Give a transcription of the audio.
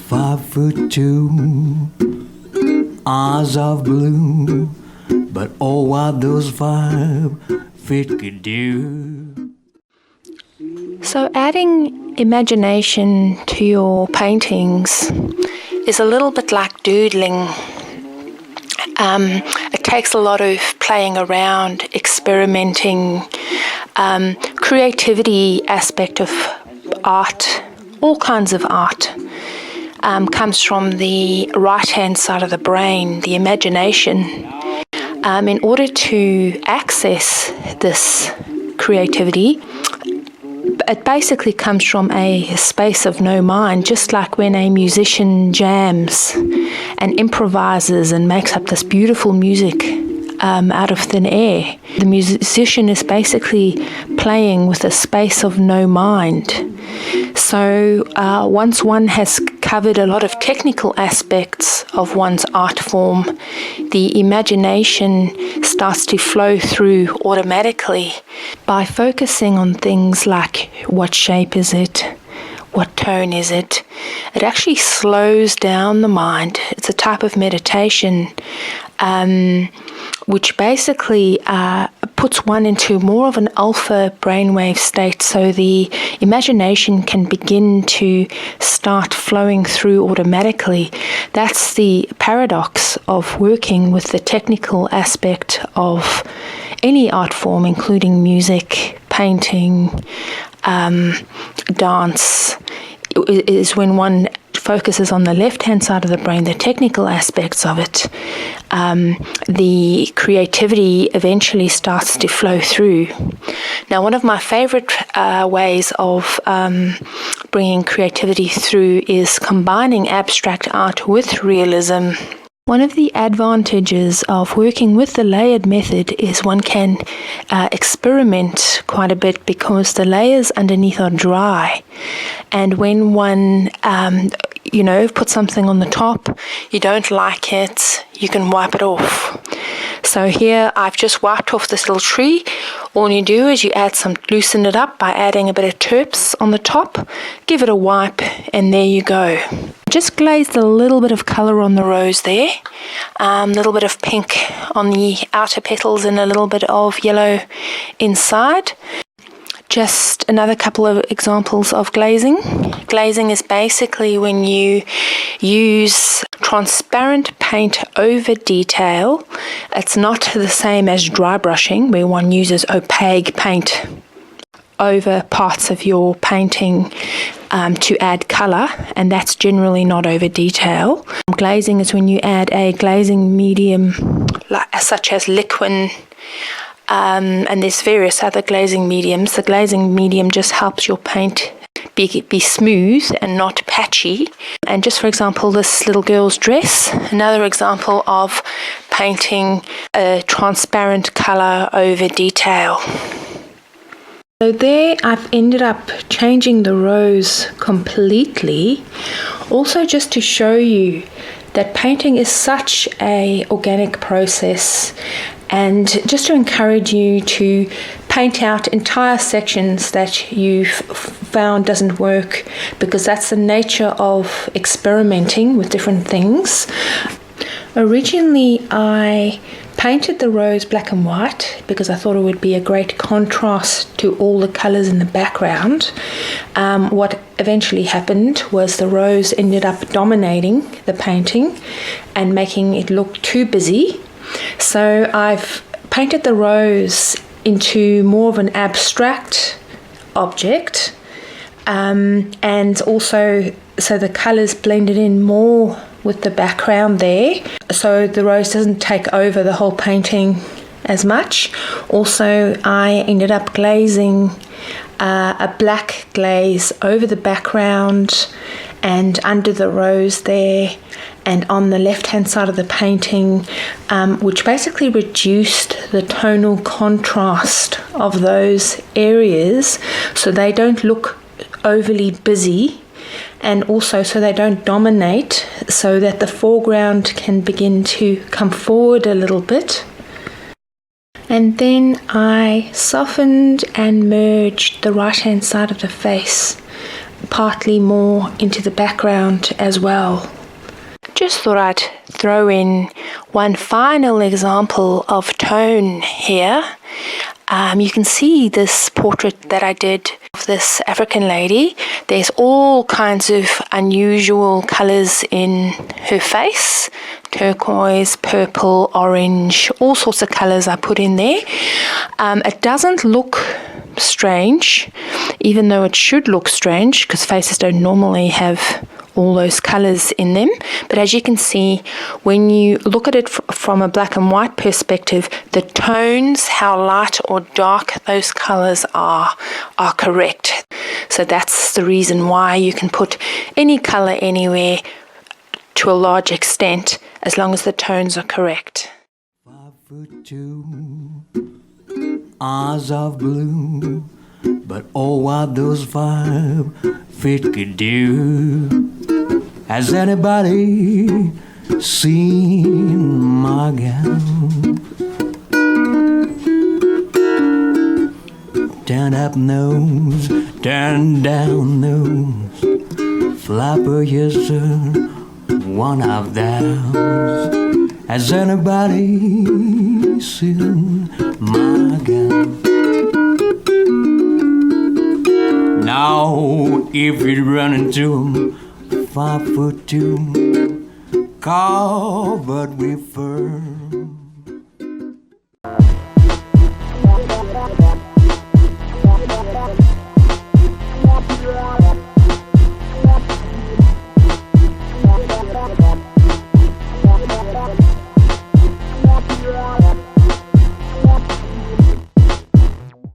5'2", eyes of blue, but oh, what those 5 feet could do. So adding imagination to your paintings is a little bit like doodling. It takes a lot of playing around, experimenting, creativity aspect of art, all kinds of art, comes from the right-hand side of the brain, the imagination. In order to access this creativity, it basically comes from a space of no mind, just like when a musician jams and improvises and makes up this beautiful music out of thin air. The musician is basically playing with a space of no mind. So once one has covered a lot of technical aspects of one's art form, the imagination starts to flow through automatically by focusing on things like what shape is it, what tone is it. It actually slows down the mind. It's a type of meditation which basically puts one into more of an alpha brainwave state, so the imagination can begin to start flowing through automatically. That's the paradox of working with the technical aspect of any art form, including music, painting, dance, is when one focuses on the left-hand side of the brain, the technical aspects of it, the creativity eventually starts to flow through. Now, one of my favorite ways of bringing creativity through is combining abstract art with realism. One of the advantages of working with the layered method is one can experiment quite a bit because the layers underneath are dry. And when one, put something on the top, you don't like it, you can wipe it off. So here I've just wiped off this little tree. All you do is you loosen it up by adding a bit of terps on the top, give it a wipe, and there you go. Just glazed a little bit of colour on the rose there, a little bit of pink on the outer petals and a little bit of yellow inside. Just another couple of examples of glazing. Glazing is basically when you use transparent paint over detail. It's not the same as dry brushing, where one uses opaque paint over parts of your painting to add colour, and that's generally not over detail. Glazing is when you add a glazing medium such as liquid, and there's various other glazing mediums. The glazing medium just helps your paint be smooth and not patchy. And just for example, this little girl's dress, another example of painting a transparent colour over detail. So there I've ended up changing the rose completely, also just to show you that painting is such an organic process, and just to encourage you to paint out entire sections that you've found doesn't work, because that's the nature of experimenting with different things. Originally I painted the rose black and white because I thought it would be a great contrast to all the colours in the background. What eventually happened was the rose ended up dominating the painting and making it look too busy. So I've painted the rose into more of an abstract object, and also so the colours blended in more with the background there, so the rose doesn't take over the whole painting as much. Also, I ended up glazing a black glaze over the background and under the rose there and on the left hand side of the painting, which basically reduced the tonal contrast of those areas so they don't look overly busy, and also so they don't dominate, so that the foreground can begin to come forward a little bit. And then I softened and merged the right hand side of the face partly more into the background as well. Just thought I'd throw in one final example of tone here. You can see this portrait that I did of this African lady. There's all kinds of unusual colors in her face. Turquoise, purple, orange, all sorts of colors I put in there. It doesn't look strange, even though it should look strange because faces don't normally have all those colors in them. But as you can see, when you look at it from a black and white perspective, the tones, how light or dark those colors are correct. So that's the reason why you can put any color anywhere to a large extent, as long as the tones are correct. 5'2", eyes of blue, but oh, what those 5 feet could do. Has anybody seen my gown? Turn up nose, turn down nose, flapper, yes sir, one of those. Has anybody seen my gown? Now, if you run into 'em, 5'2", covered with fur.